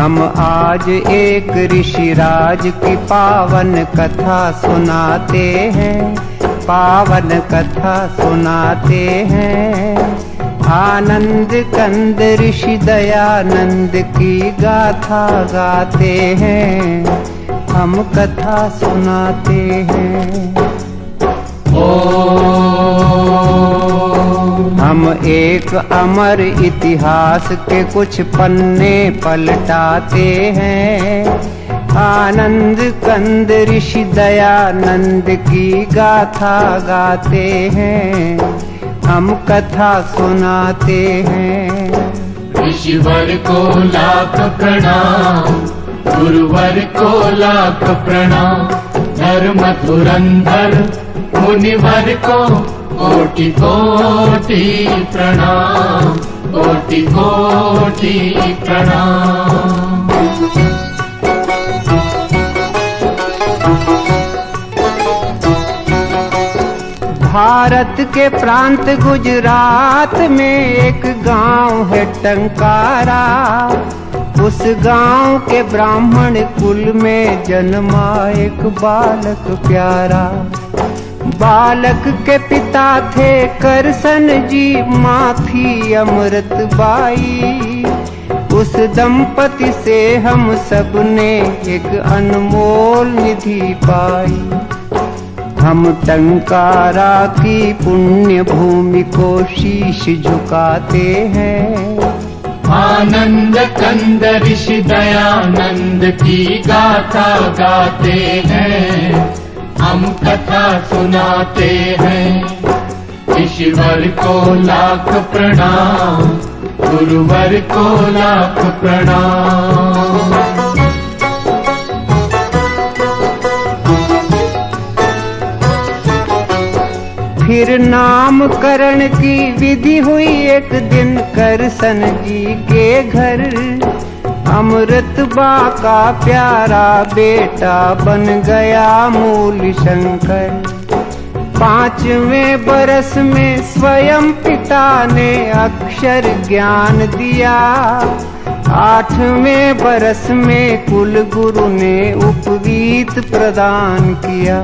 हम आज एक ऋषिराज की पावन कथा सुनाते हैं, पावन कथा सुनाते हैं। आनंद कंद ऋषि दयानंद की गाथा गाते हैं, हम कथा सुनाते हैं। हम एक अमर इतिहास के कुछ पन्ने पलटाते हैं। आनंद कंद ऋषि दयानंद की गाथा गाते हैं, हम कथा सुनाते हैं। ऋषिवर को लाख प्रणाम, गुरुवर को लाख प्रणाम, धर्म धुरंधर मुनिवर को कोटि कोटि प्रणाम, कोटि कोटि प्रणाम। भारत के प्रांत गुजरात में एक गांव है टंकारा। उस गांव के ब्राह्मण कुल में जन्मा एक बालक प्यारा। बालक के पिता थे करसन जी, माँ थी अमृत बाई। उस दंपति से हम सब ने एक अनमोल निधि पाई। हम टंकारा की पुण्य भूमि को शीश झुकाते हैं। आनंद कंद ऋषि दयानंद की गाथा गाते हैं, हम कथा सुनाते हैं। ऋषिवर को लाख प्रणाम, गुरुवर को लाख प्रणाम। फिर नामकरण की विधि हुई एक दिन करसन जी के घर। अमृत बा का प्यारा बेटा बन गया मूल शंकर। 5वें बरस में स्वयं पिता ने अक्षर ज्ञान दिया। 8वें बरस में कुल गुरु ने उपवीत प्रदान किया।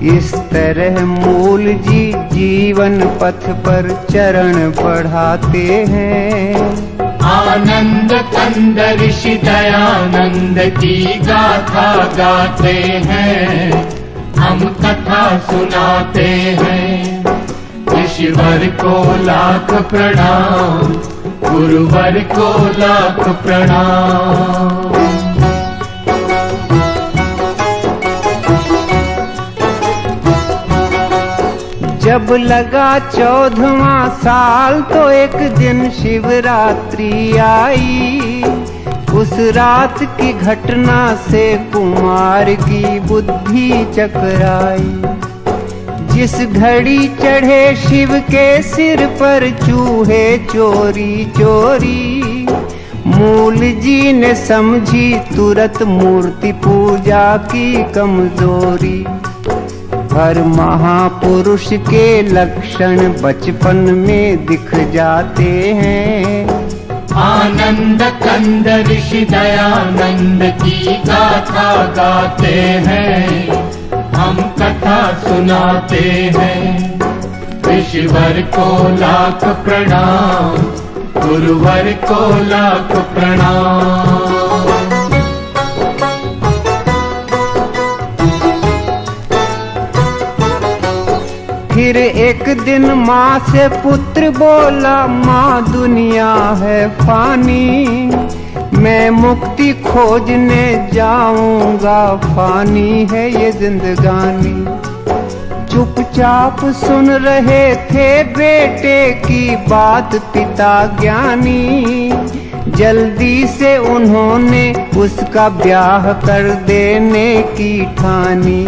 इस तरह मूल जी जीवन पथ पर चरण बढ़ाते हैं। आनंद कंद ऋषि दयानंद की गाथा गाते हैं, हम कथा सुनाते हैं। ऋषिवर को लाख प्रणाम, गुरुवर को लाख प्रणाम। जब लगा 14वां साल तो एक दिन शिवरात्रि आई। उस रात की घटना से कुमार की बुद्धि चकराई। जिस घड़ी चढ़े शिव के सिर पर चूहे चोरी चोरी, मूल जी ने समझी तुरंत मूर्ति पूजा की कमजोरी। हर महापुरुष के लक्षण बचपन में दिख जाते हैं। आनंद कंद ऋषि दयानंद की गाथा गाते हैं, हम कथा सुनाते हैं। ऋषिवर को लाख प्रणाम, गुरुवर को लाख प्रणाम। फिर एक दिन माँ से पुत्र बोला, माँ दुनिया है फानी, मैं मुक्ति खोजने जाऊंगा, फानी है ये जिंदगानी। चुपचाप सुन रहे थे बेटे की बात पिता ज्ञानी। जल्दी से उन्होंने उसका ब्याह कर देने की ठानी।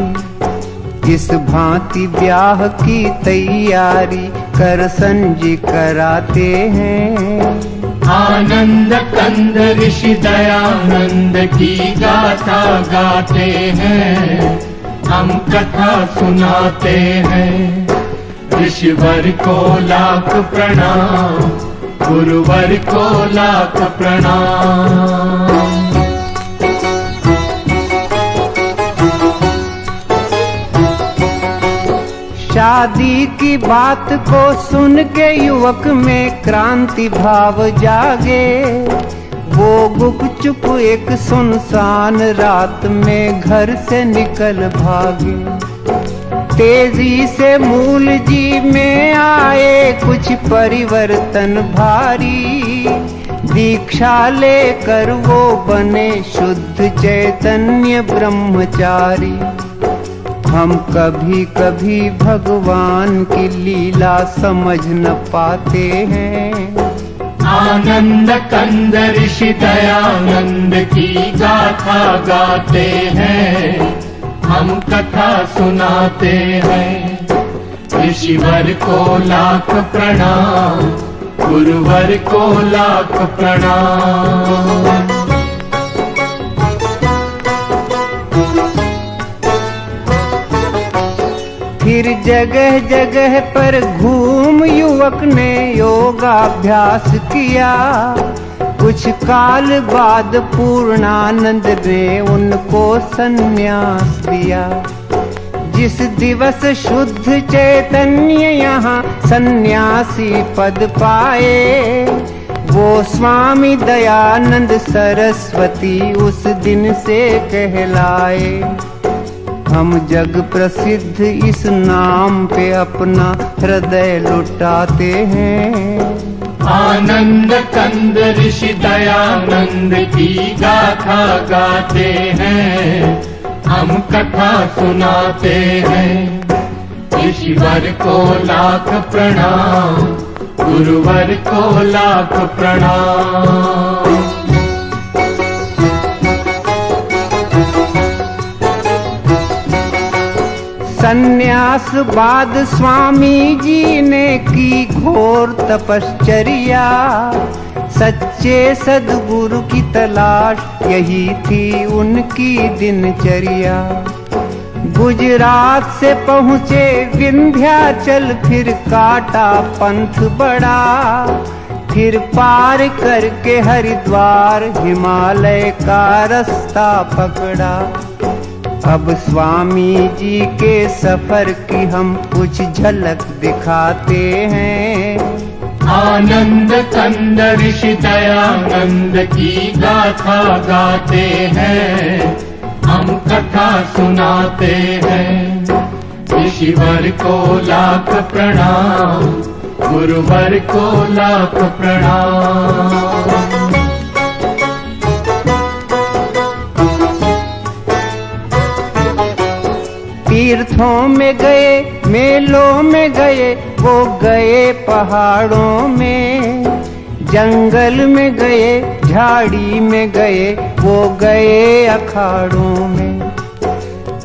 इस भांति ब्याह की तैयारी करसन जी कराते हैं। आनंद कंद ऋषि दयानंद की गाथा गाते हैं, हम कथा सुनाते हैं। ऋषिवर को लाख प्रणाम, गुरुवर को लाख प्रणाम। शादी की बात को सुन के युवक में क्रांति भाव जागे। वो गुपचुप एक सुनसान रात में घर से निकल भागे। तेजी से मूल जी में आए कुछ परिवर्तन भारी। दीक्षा लेकर वो बने शुद्ध चैतन्य ब्रह्मचारी। हम कभी कभी भगवान की लीला समझ न पाते हैं। आनंद कंद ऋषि दयानंद की गाथा गाते हैं, हम कथा सुनाते हैं। ऋषिवर को लाख प्रणाम, गुरुवर को लाख प्रणाम। फिर जगह जगह पर घूम युवक ने योगाभ्यास किया। कुछ काल बाद पूर्णानंद ने उनको सन्यास दिया। जिस दिवस शुद्ध चैतन्य यहाँ सन्यासी पद पाए, वो स्वामी दयानंद सरस्वती उस दिन से कहलाए। हम जग प्रसिद्ध इस नाम पे अपना हृदय लुटाते हैं। आनंद कंद ऋषि दयानंद की गाथा गाते हैं, हम कथा सुनाते हैं। ऋषिवर को लाख प्रणाम, गुरुवर को लाख प्रणाम। सन्यास बाद स्वामी जी ने की घोर तपश्चर्या। सच्चे सद्गुरु की तलाश यही थी उनकी दिनचर्या। गुजरात से पहुँचे विंध्याचल, फिर काटा पंथ बड़ा। फिर पार करके हरिद्वार हिमालय का रास्ता पकड़ा। अब स्वामी जी के सफर की हम कुछ झलक दिखाते हैं। आनंद कंद ऋषि दयानंद की गाथा गाते हैं, हम कथा सुनाते हैं। ऋषिवर को लाख प्रणाम, गुरुवर को लाख प्रणाम। तीर्थों में गए, मेलों में गए, वो गए पहाड़ों में। जंगल में गए, झाड़ी में गए, वो गए अखाड़ों में।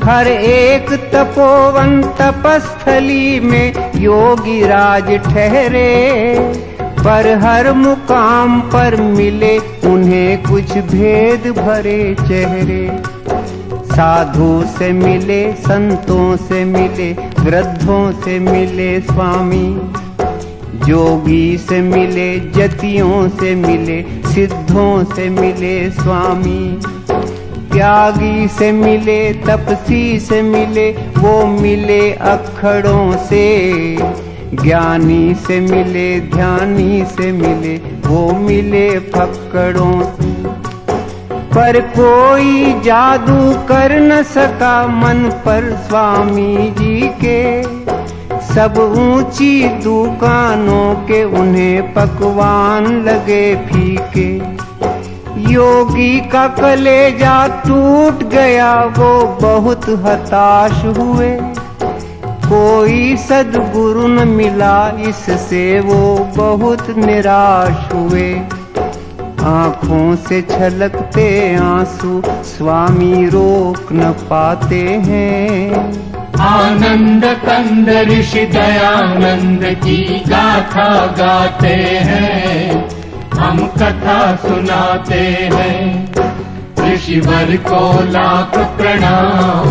हर एक तपोवन तपस्थली में योगी राज ठहरे। पर हर मुकाम पर मिले उन्हें कुछ भेद भरे चेहरे। साधु से मिले, संतों से मिले, वृद्धों से मिले स्वामी। जोगी से मिले, जतियों से मिले, सिद्धों से मिले स्वामी। त्यागी से मिले, तपसी से मिले, वो मिले अखड़ों से। ज्ञानी से मिले, ध्यानी से मिले, वो मिले फक्कड़ों से। पर कोई जादू कर न सका मन पर स्वामी जी के। सब ऊंची दुकानों के उन्हें पकवान लगे फीके। योगी का कलेजा टूट गया, वो बहुत हताश हुए। कोई सद्गुरु न मिला, इससे वो बहुत निराश हुए। आँखों से छलकते आंसू स्वामी रोक न पाते हैं। आनंद कंद ऋषि दयानंद की गाथा गाते हैं, हम कथा सुनाते हैं। ऋषिवर को लाख प्रणाम,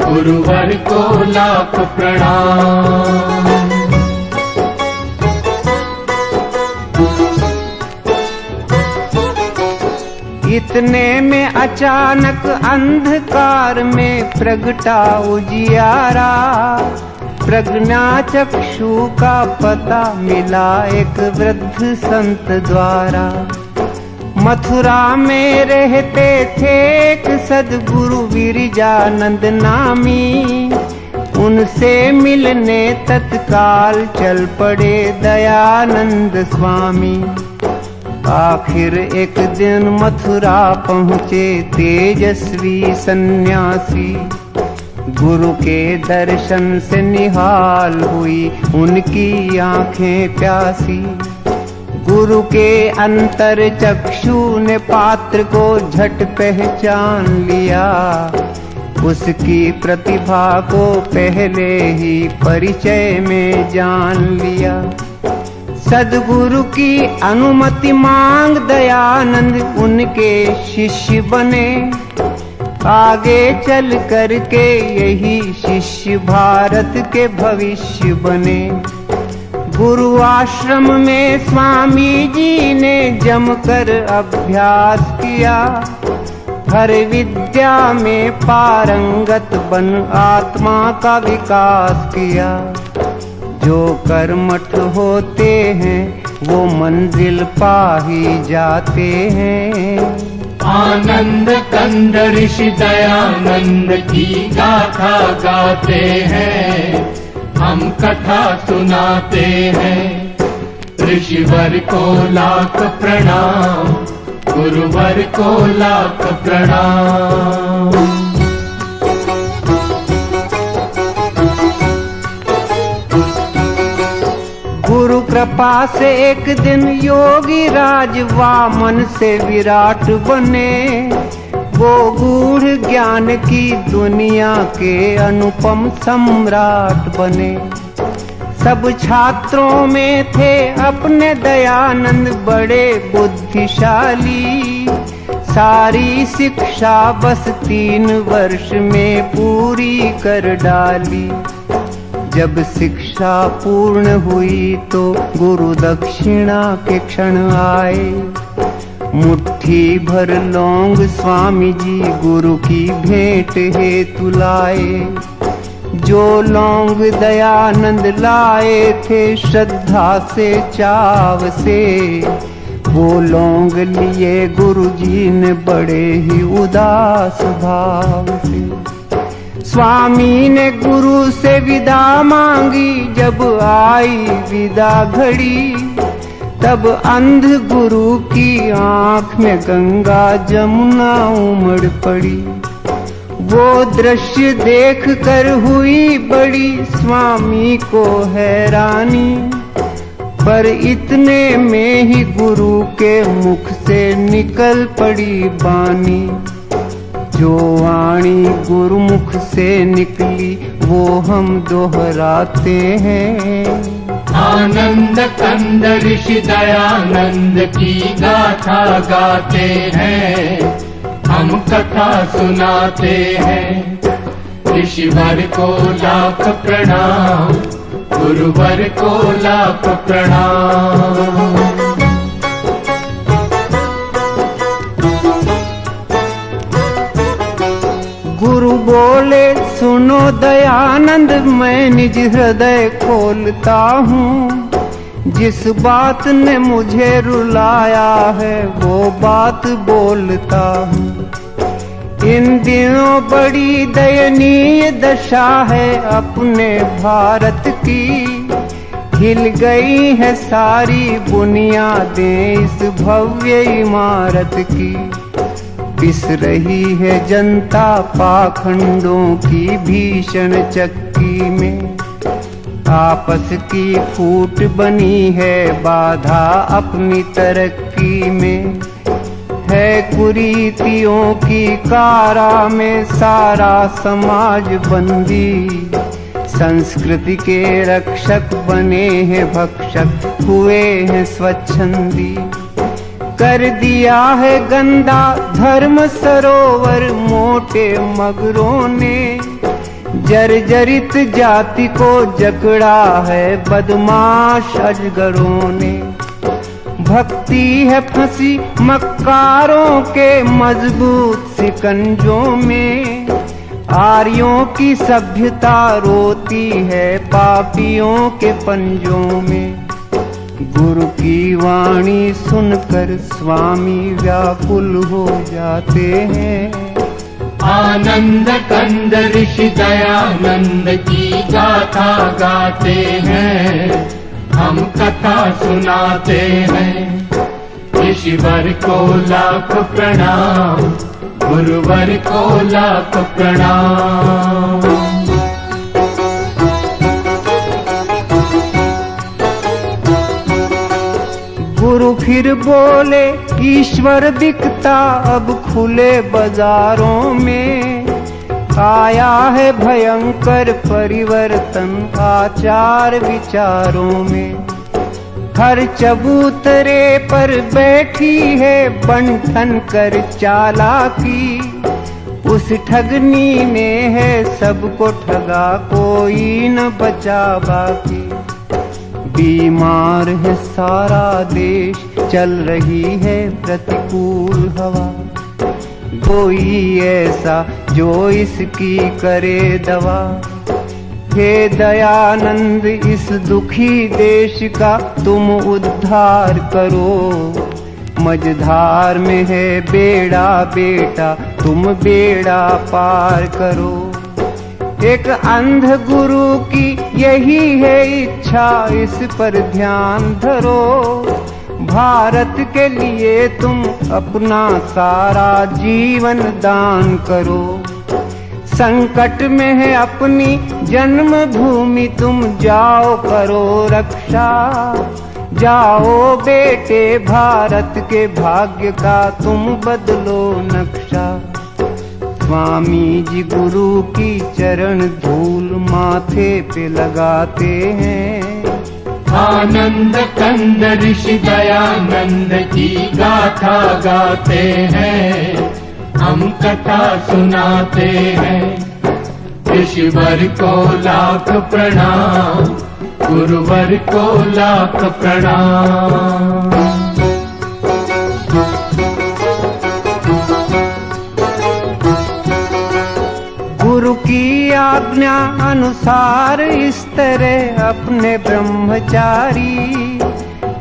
गुरुवर को लाख प्रणाम। इतने में अचानक अंधकार में प्रगटा उजियारा। प्रज्ञा चक्षु का पता मिला एक वृद्ध संत द्वारा। मथुरा में रहते थे एक सद्गुरु विरजानंद नामी। उनसे मिलने तत्काल चल पड़े दयानंद स्वामी। आखिर एक दिन मथुरा पहुँचे तेजस्वी सन्यासी। गुरु के दर्शन से निहाल हुई उनकी आंखें प्यासी। गुरु के अंतर चक्षु ने पात्र को झट पहचान लिया। उसकी प्रतिभा को पहले ही परिचय में जान लिया। सद्गुरु की अनुमति मांग दयानंद उनके शिष्य बने। आगे चल करके यही शिष्य भारत के भविष्य बने। गुरु आश्रम में स्वामी जी ने जमकर अभ्यास किया। हर विद्या में पारंगत बन आत्मा का विकास किया। जो कर्मठ होते हैं वो मंजिल पा ही जाते हैं। आनंद कंद ऋषि दयानंद की गाथा गाते हैं, हम कथा सुनाते हैं। ऋषिवर को लाख प्रणाम, गुरुवर को लाख प्रणाम। गुरु कृपा से एक दिन योगी राज वामन से विराट बने। वो गूढ़ ज्ञान की दुनिया के अनुपम सम्राट बने। सब छात्रों में थे अपने दयानंद बड़े बुद्धिशाली। सारी शिक्षा बस 3 वर्ष में पूरी कर डाली। जब शिक्षा पूर्ण हुई तो गुरु दक्षिणा के क्षण आए। मुट्ठी भर लौंग स्वामी जी गुरु की भेंट हेतु लाए। जो लौंग दयानंद लाए थे श्रद्धा से चाव से, वो लौंग लिए गुरु जी ने बड़े ही उदास भाव से। स्वामी ने गुरु से विदा मांगी, जब आई विदा घड़ी तब अंध गुरु की आंख में गंगा जमुना उमड़ पड़ी। वो दृश्य देख कर हुई बड़ी स्वामी को हैरानी। पर इतने में ही गुरु के मुख से निकल पड़ी बानी। जो वाणी गुरुमुख से निकली वो हम दोहराते हैं। आनंद कंद ऋषि दयानंद की गाथा गाते हैं, हम कथा सुनाते हैं। ऋषिवर को लाख प्रणाम, गुरुवर को लाख प्रणाम। गुरु बोले सुनो दयानंद, मैं निज हृदय खोलता हूँ। जिस बात ने मुझे रुलाया है वो बात बोलता हूँ। इन दिनों बड़ी दयनीय दशा है अपने भारत की। हिल गई है सारी बुनियादें इस भव्य इमारत की। पिस रही है जनता पाखंडों की भीषण चक्की में। आपस की फूट बनी है बाधा अपनी तरक्की में। है कुरीतियों की कारा में सारा समाज बंदी। संस्कृति के रक्षक बने हैं भक्षक, हुए हैं स्वच्छंदी। कर दिया है गंदा धर्म सरोवर मोटे मगरों ने। जर्जरित जाति को जकड़ा है बदमाश अजगरों ने। भक्ति है फंसी मक्कारों के मजबूत सिकंजों में। आर्यों की सभ्यता रोती है पापियों के पंजों में। गुरु की वाणी सुनकर स्वामी व्याकुल हो जाते हैं। आनंद कंद ऋषि दयानंद की गाथा गाते हैं, हम कथा सुनाते हैं। ऋषिवर को लाख प्रणाम, गुरुवर को लाख प्रणाम। गुरु फिर बोले, ईश्वर दिखता अब खुले बाजारों में। आया है भयंकर परिवर्तन आचार विचारों में। हर चबूतरे पर बैठी है बंठन कर चालाकी। उस ठगनी में है सबको ठगा, कोई न बचा बाकी। बीमार है सारा देश, चल रही है प्रतिकूल हवा। कोई ऐसा जो इसकी करे दवा। हे दयानंद इस दुखी देश का तुम उद्धार करो। मझधार में है बेड़ा बेटा, तुम बेड़ा पार करो। एक अंध गुरु की यही है इच्छा, इस पर ध्यान धरो। भारत के लिए तुम अपना सारा जीवन दान करो। संकट में है अपनी जन्मभूमि, तुम जाओ करो रक्षा। जाओ बेटे भारत के भाग्य का तुम बदलो नक्शा। स्वामी जी गुरु की चरण धूल माथे पे लगाते हैं। आनंद कंद ऋषि दयानंद की गाथा गाते हैं, हम कथा सुनाते हैं। ऋषिवर को लाख प्रणाम, गुरुवर को लाख प्रणाम। गुरु की आज्ञा अनुसार इस तरह अपने ब्रह्मचारी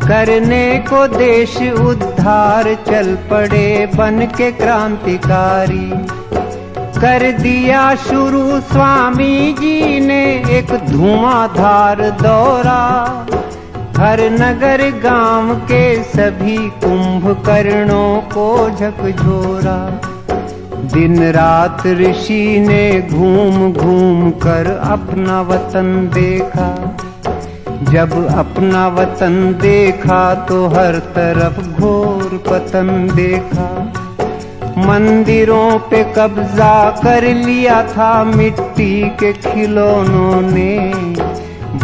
करने को देश उद्धार चल पड़े बन के क्रांतिकारी। कर दिया शुरू स्वामी जी ने एक धुआंधार दौरा। हर नगर गांव के सभी कुंभकर्णों को झकझोरा। दिन रात ऋषि ने घूम घूम कर अपना वतन देखा। जब अपना वतन देखा तो हर तरफ घोर पतन देखा। मंदिरों पे कब्जा कर लिया था मिट्टी के खिलौनों ने।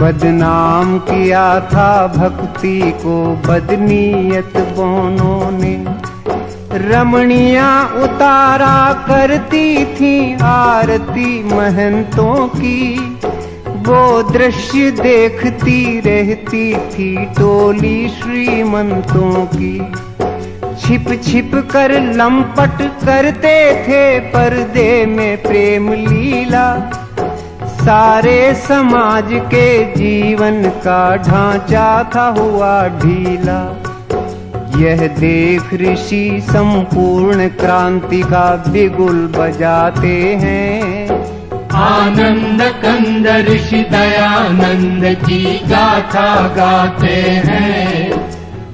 बदनाम किया था भक्ति को बदनीयत बौनों ने। रमणियां उतारा करती थी आरती महंतों की। वो दृश्य देखती रहती थी टोली श्रीमंतों की। छिप छिप कर लंपट करते थे पर्दे में प्रेम लीला। सारे समाज के जीवन का ढांचा था हुआ ढीला। यह देख ऋषि संपूर्ण क्रांति का बिगुल बजाते हैं। आनंद कंद ऋषि दयानंद की गाथा गाते हैं,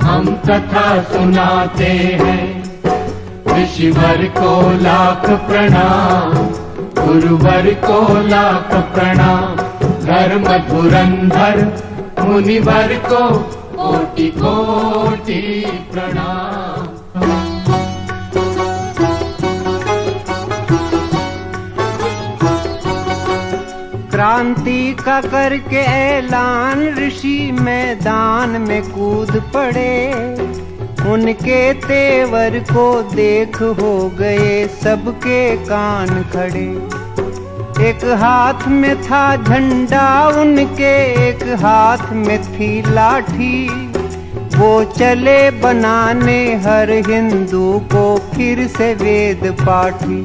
हम कथा सुनाते हैं। ऋषिवर को लाख प्रणाम, गुरुवर को लाख प्रणाम। धर्म धुरंधर मुनिवर को कोटि कोटि प्रणाम। क्रांति का करके ऐलान ऋषि मैदान में कूद पड़े। उनके तेवर को देख हो गए सबके कान खड़े। एक हाथ में था झंडा उनके, एक हाथ में थी लाठी। वो चले बनाने हर हिंदू को फिर से वेद पाठी।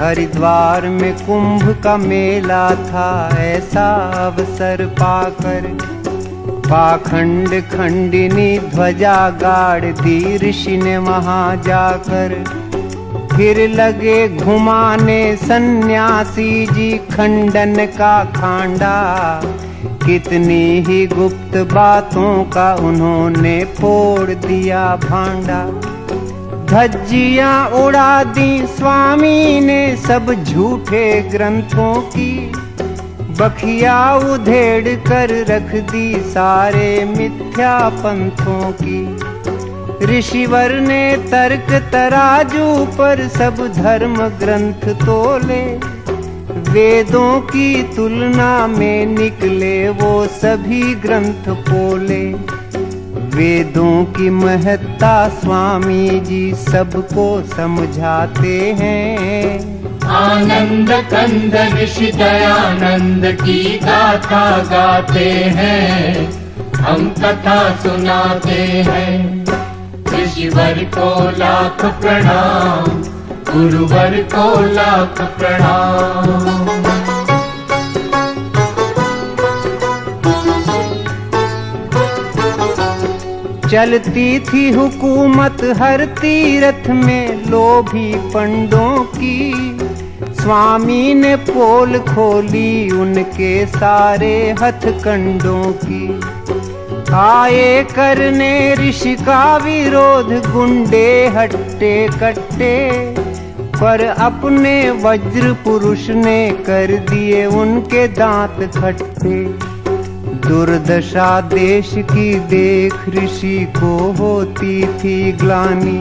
हरिद्वार में कुंभ का मेला था, ऐसा अवसर पाकर पाखंड खंडिनी ध्वजा गाड़ दी ऋषि ने वहां जाकर। फिर लगे घुमाने सन्यासी जी खंडन का खांडा, कितनी ही गुप्त बातों का उन्होंने फोड़ दिया भांडा। धज्जियां उड़ा दी स्वामी ने सब झूठे ग्रंथों की, बखिया उधेड़ कर रख दी सारे मिथ्या पंथों की। ऋषिवर ने तर्क तराजू पर सब धर्म ग्रंथ तोले, वेदों की तुलना में निकले वो सभी ग्रंथ पोले। वेदों की महत्ता स्वामी जी सबको समझाते हैं। आनंद कंद ऋषि दयानंद की गाथा गाते हैं, हम कथा सुनाते हैं। ऋषिवर को लाख प्रणाम, गुरुवर को लाख प्रणाम। चलती थी हुकूमत हर तीर्थ में लोभी पंडों की, स्वामी ने पोल खोली उनके सारे हथकंडों की। आए करने ऋषि का विरोध गुंडे हट्टे कट्टे, पर अपने वज्र पुरुष ने कर दिए उनके दांत खट्टे। दुर्दशा देश की देख ऋषि को होती थी ग्लानि,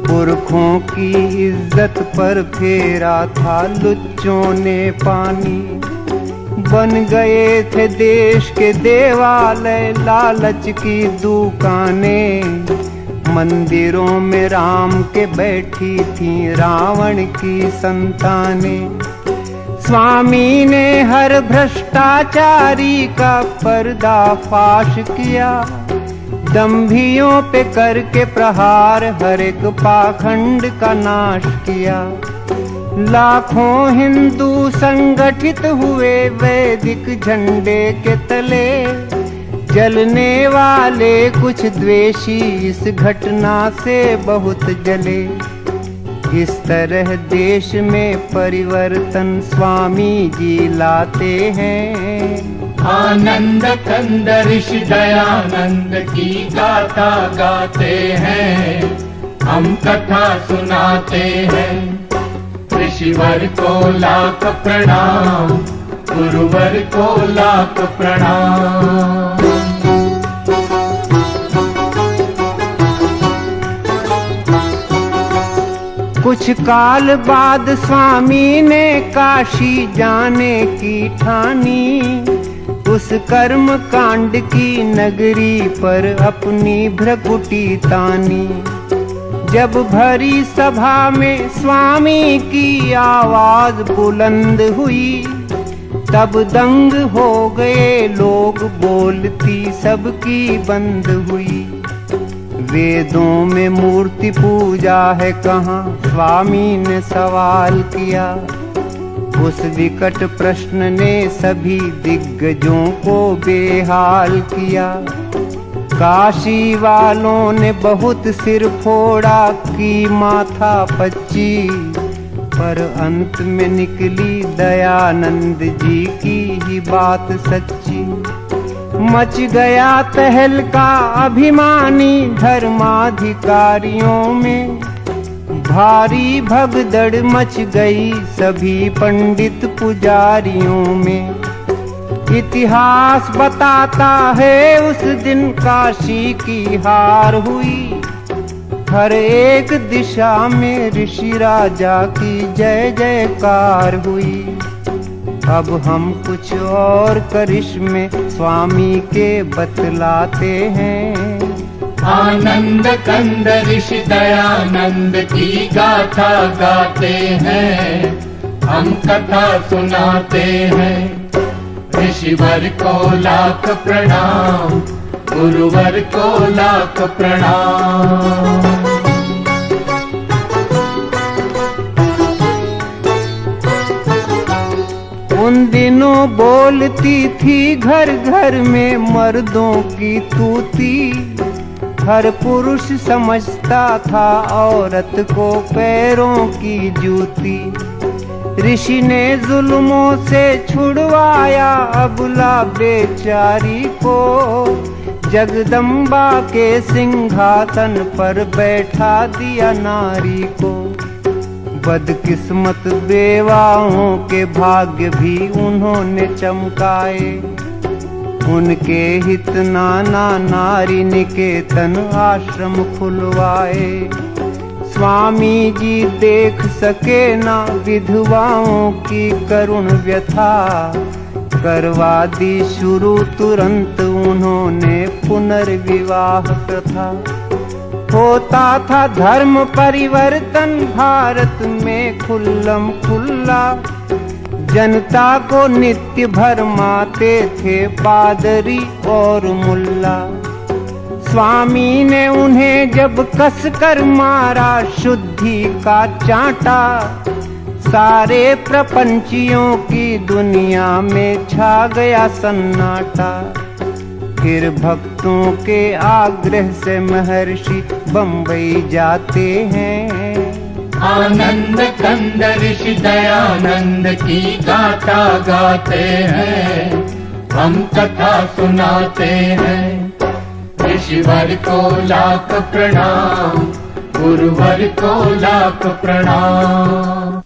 पुरखों की इज्जत पर फेरा था लुच्चों ने पानी। बन गए थे देश के देवालय लालच की दुकानें, मंदिरों में राम के बैठी थी रावण की संतानें। स्वामी ने हर भ्रष्टाचारी का पर्दाफाश किया, दंभियों पे करके प्रहार हर एक पाखंड का नाश किया। लाखों हिंदू संगठित हुए वैदिक झंडे के तले, जलने वाले कुछ द्वेषी इस घटना से बहुत जले। इस तरह देश में परिवर्तन स्वामी जी लाते हैं। आनंद कंद ऋषि दयानंद की गाथा गाते हैं, हम कथा सुनाते हैं। ऋषिवर को लाख प्रणाम, गुरुवर को लाख प्रणाम। कुछ काल बाद स्वामी ने काशी जाने की ठानी, उस कर्म कांड की नगरी पर अपनी भ्रकुटी तानी। जब भरी सभा में स्वामी की आवाज बुलंद हुई, तब दंग हो गए लोग, बोलती सबकी बंद हुई। वेदों में मूर्ति पूजा है कहाँ, स्वामी ने सवाल किया। उस विकट प्रश्न ने सभी दिग्गजों को बेहाल किया। काशी वालों ने बहुत सिर फोड़ा की माथा पच्ची, पर अंत में निकली दयानंद जी की ही बात सच्ची। मच गया तहलका अभिमानी धर्माधिकारियों में, भारी भगदड़ मच गई सभी पंडित पुजारियों में। इतिहास बताता है उस दिन काशी की हार हुई, हर एक दिशा में ऋषि राजा की जय जयकार हुई। अब हम कुछ और करिश्मे स्वामी के बतलाते हैं। आनंद कंद ऋषि दयानंद की गाथा गाते हैं, हम कथा सुनाते हैं। ऋषिवर को लाख प्रणाम, गुरुवर को लाख प्रणाम। उन दिनों बोलती थी घर घर में मर्दों की तूती। हर पुरुष समझता था औरत को पैरों की जूती। ऋषि ने जुल्मों से छुड़वाया अबला बेचारी को। जगदम्बा के सिंहासन पर बैठा दिया नारी को। बदकिस्मत बेवाओं के भाग्य भी उन्होंने चमकाए। उनके हित नाना नारी निकेतन आश्रम खुलवाए। स्वामी जी देख सके ना विधवाओं की करुण व्यथा। करवा दी शुरू तुरंत उन्होंने पुनर्विवाह प्रथा। होता था धर्म परिवर्तन भारत में खुल्लम खुल्ला। जनता को नित्य भरमाते थे पादरी और मुल्ला। स्वामी ने उन्हें जब कस कर मारा शुद्धि का चांटा। सारे प्रपंचियों की दुनिया में छा गया सन्नाटा। फिर भक्तों के आग्रह से महर्षि बम्बई जाते हैं। आनंद कंद ऋषि दयानंद की गाथा गाते हैं। हम कथा सुनाते हैं। ऋषिवर को लाख प्रणाम, गुरुवर को लाख प्रणाम।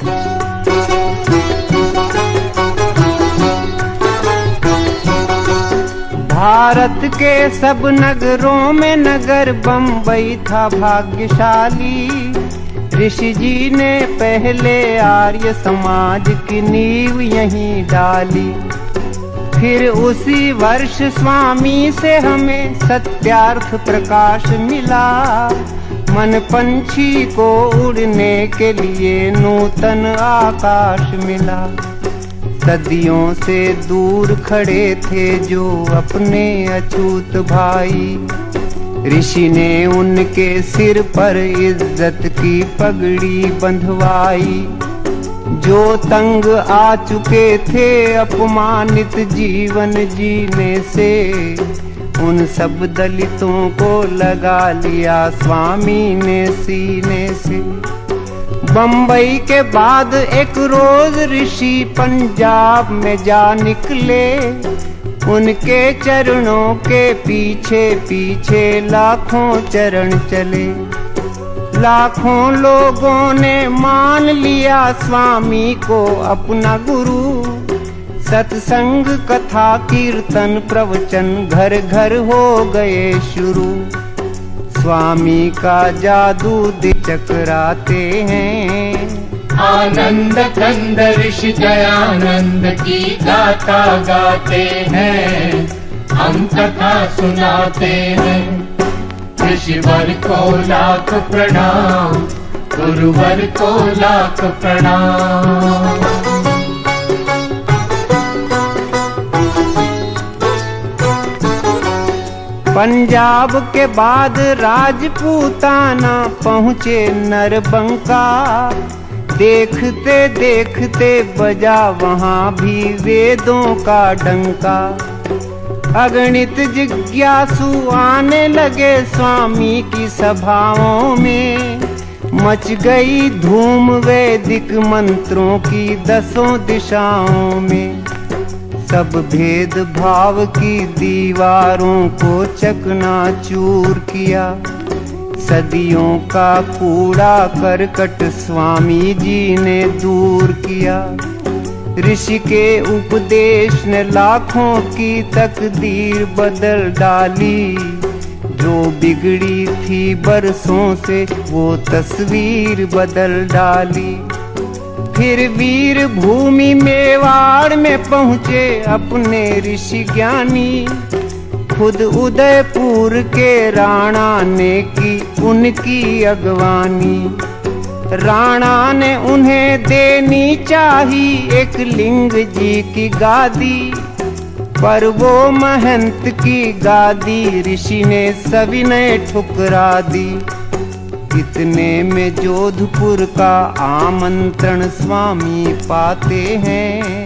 भारत के सब नगरों में नगर बम्बई था भाग्यशाली। ऋषि जी ने पहले आर्य समाज की नींव यहीं डाली। फिर उसी वर्ष स्वामी से हमें सत्यार्थ प्रकाश मिला। मन पंछी को उड़ने के लिए नूतन आकाश मिला। सदियों से दूर खड़े थे जो अपने अछूत भाई। ऋषि ने उनके सिर पर इज्जत की पगड़ी बंधवाई। जो तंग आ चुके थे अपमानित जीवन जीने से। उन सब दलितों को लगा लिया स्वामी ने सीने से। बम्बई के बाद एक रोज ऋषि पंजाब में जा निकले। उनके चरणों के पीछे पीछे लाखों चरण चले। लाखों लोगों ने मान लिया स्वामी को अपना गुरु। सत्संग कथा कीर्तन प्रवचन घर घर हो गए शुरू। स्वामी का जादू दे चकराते हैं। आनंद कंद ऋषि दयानंद की गाथा गाते हैं। हम कथा सुनाते हैं। ऋषिवर को लाख प्रणाम, गुरुवर को लाख प्रणाम। पंजाब के बाद राजपूताना पहुँचे नरबंका। देखते देखते बजा वहाँ भी वेदों का डंका। अगणित जिज्ञासु आने लगे स्वामी की सभाओं में। मच गई धूम वैदिक मंत्रों की 10 दिशाओं में। सब भेद भाव की दीवारों को चकनाचूर किया। सदियों का कूड़ा करकट स्वामी जी ने दूर किया। ऋषि के उपदेश ने लाखों की तकदीर बदल डाली। जो बिगड़ी थी बरसों से वो तस्वीर बदल डाली। फिर वीर भूमि मेवाड़ में पहुँचे अपने ऋषि ज्ञानी। खुद उदयपुर के राणा ने की उनकी अगवानी। राणा ने उन्हें देनी चाही एक लिंग जी की गादी। पर वो महंत की गादी ऋषि ने सविनय ठुकरा दी। इतने में जोधपुर का आमंत्रण स्वामी पाते हैं।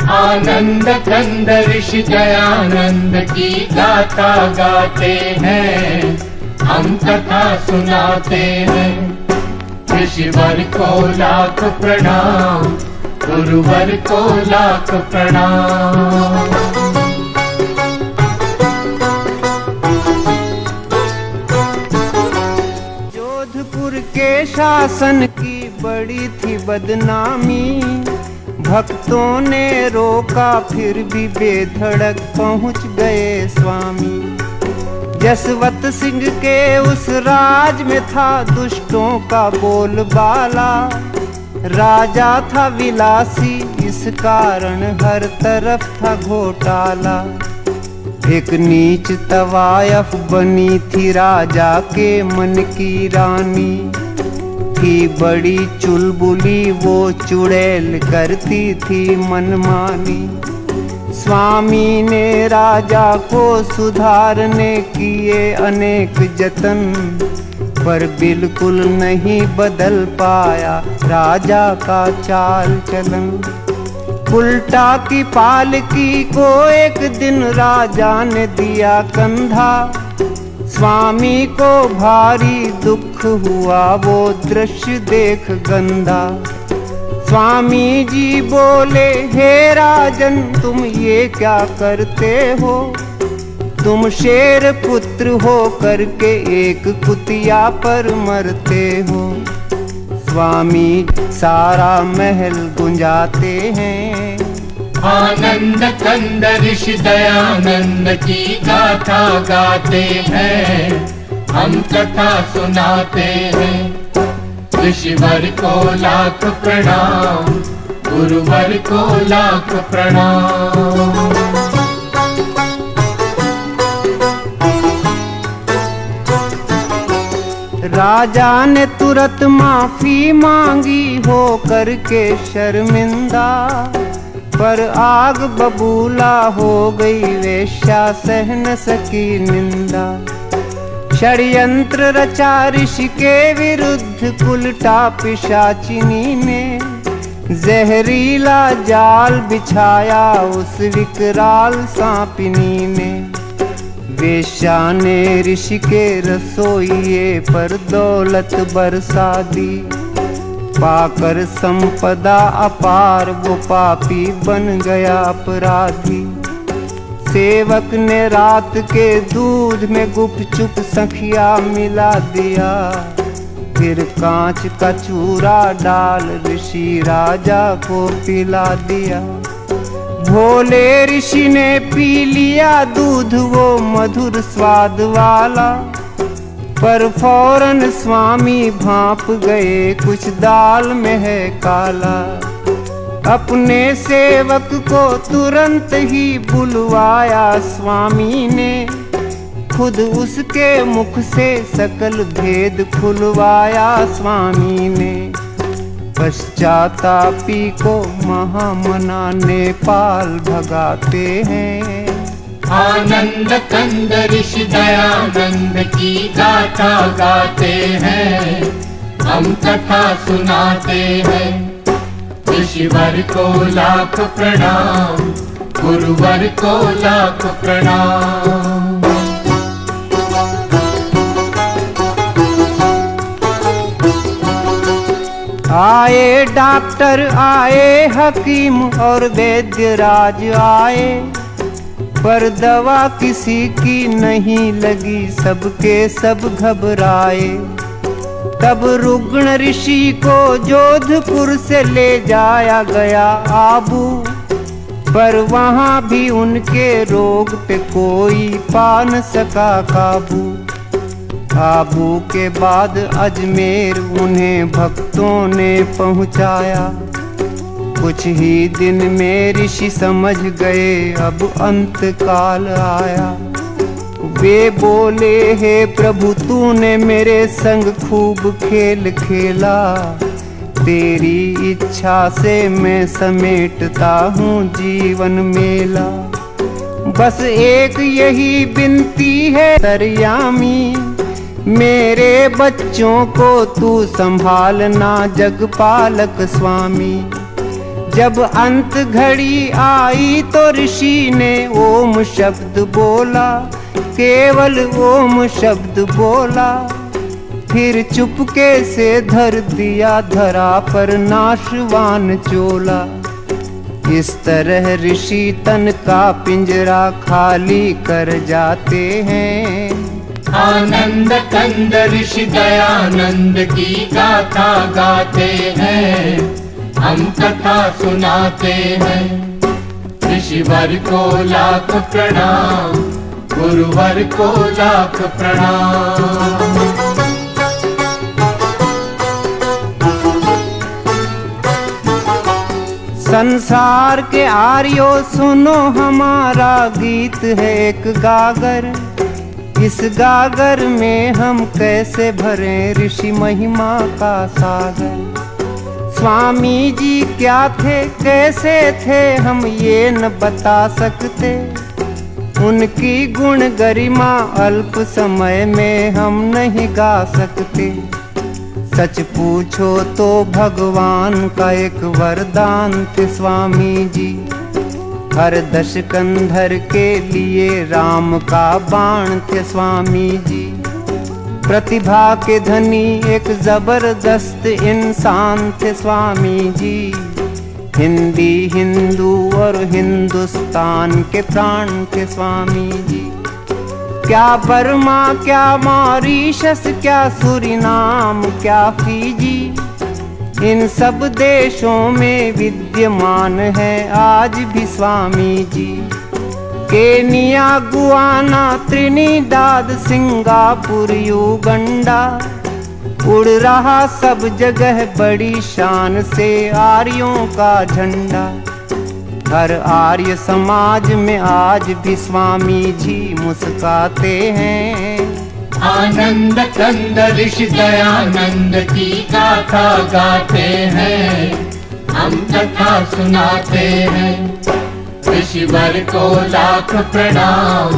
आनंद कंद ऋषि दयानंद की गाथा गाते हैं, हम कथा सुनाते हैं। ऋषिवर को लाख प्रणाम, गुरुवर को लाख प्रणाम। जोधपुर के शासन की बड़ी थी बदनामी, भक्तों ने रोका फिर भी बेधड़क पहुंच गए स्वामी। जसवंत सिंह के उस राज में था दुष्टों का बोलबाला, राजा था विलासी इस कारण हर तरफ था घोटाला। एक नीच तवायफ बनी थी राजा के मन की रानी, थी बड़ी चुलबुली वो चुड़ैल करती थी मनमानी। स्वामी ने राजा को सुधारने किए अनेक जतन, पर बिल्कुल नहीं बदल पाया राजा का चाल चलन। उल्टा की पालकी को एक दिन राजा ने दिया कंधा, स्वामी को भारी दुख हुआ वो दृश्य देख गंदा। स्वामी जी बोले, हे राजन तुम ये क्या करते हो, तुम शेर पुत्र हो करके एक कुतिया पर मरते हो। स्वामी सारा महल गुंजाते हैं, आनंद कंद ऋषि दयानंद की गाथा गाते हैं, हम कथा सुनाते हैं। ऋषिवर को लाख प्रणाम, गुरुवर को लाख प्रणाम। राजा ने तुरंत माफी मांगी हो करके शर्मिंदा, पर आग बबूला हो गई वेश्या सह न सकी निंदा। षड्यंत्र रचा ऋषि के विरुद्ध उल्टा पिशाचिनी ने, जहरीला जाल बिछाया उस विकराल सांपिनी ने। वेश्या ने ऋषि के रसोइये पर दौलत बरसा दी, पाकर संपदा अपार वो पापी बन गया अपराधी। सेवक ने रात के दूध में गुपचुप सखिया मिला दिया, फिर कांच का चूरा डाल ऋषि राजा को पिला दिया। भोले ऋषि ने पी लिया दूध वो मधुर स्वाद वाला, पर फौरन स्वामी भांप गए कुछ दाल में है काला। अपने सेवक को तुरंत ही बुलवाया स्वामी ने, खुद उसके मुख से सकल भेद खुलवाया स्वामी ने। पश्चातापी को महामना नेपाल भगाते हैं, आनंद कंद ऋषि दयानंद की गाथा गाते हैं, हम कथा सुनाते हैं। ऋषिवर को लाख प्रणाम, गुरुवर को लाख प्रणाम। आए डॉक्टर आए हकीम और वैद्य राज आए, पर दवा किसी की नहीं लगी, सबके सब घबराए। तब रुग्ण ऋषि को जोधपुर से ले जाया गया आबू, पर वहाँ भी उनके रोग पे कोई पा न सका काबू। आबू के बाद अजमेर उन्हें भक्तों ने पहुँचाया, कुछ ही दिन में ऋषि समझ गए अब अंत काल आया। वे बोले, हे प्रभु तूने मेरे संग खूब खेल खेला, तेरी इच्छा से मैं समेटता हूँ जीवन मेला। बस एक यही विनती है दरियामी, मेरे बच्चों को तू संभालना जगपालक स्वामी। जब अंत घड़ी आई तो ऋषि ने ओम शब्द बोला, केवल ओम शब्द बोला। फिर चुपके से धर दिया धरा पर नाशवान चोला। इस तरह ऋषि तन का पिंजरा खाली कर जाते हैं। आनंद कंद ऋषि दयानंद की गाथा गाते हैं, हम कथा सुनाते हैं। ऋषिवर को लाख प्रणाम, गुरुवर को लाख प्रणाम। संसार के आर्यो सुनो, हमारा गीत है एक गागर। इस गागर में हम कैसे भरें ऋषि महिमा का सागर। स्वामी जी क्या थे कैसे थे हम ये न बता सकते, उनकी गुण गरिमा अल्प समय में हम नहीं गा सकते। सच पूछो तो भगवान का एक वरदान थे स्वामी जी, हर दशकंधर के लिए राम का बाण थे स्वामी जी। प्रतिभा के धनी एक जबरदस्त इंसान थे स्वामी जी, हिंदी हिंदू और हिंदुस्तान के प्राण थे स्वामी जी। क्या बर्मा क्या मॉरीशस क्या सूरीनाम क्या फीजी, इन सब देशों में विद्यमान है आज भी Swami ji. Kenya Guyana Trinidad Singapore Uganda, उड़ रहा सब जगह बड़ी शान से आर्यों का झंडा। हर आर्य समाज में आज भी स्वामी जी मुस्काते हैं। आनंद कंद ऋषि दयानंद की गाथा गाते हैं, हम कथा सुनाते हैं। ऋषिवर को लाख प्रणाम,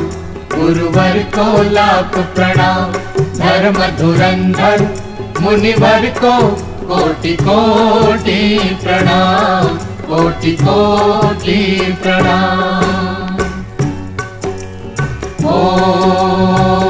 गुरुवर को लाख प्रणाम। धर्म धुरंधर मुनिवर को कोटि कोटि प्रणाम, कोटि कोटि प्रणाम। ओम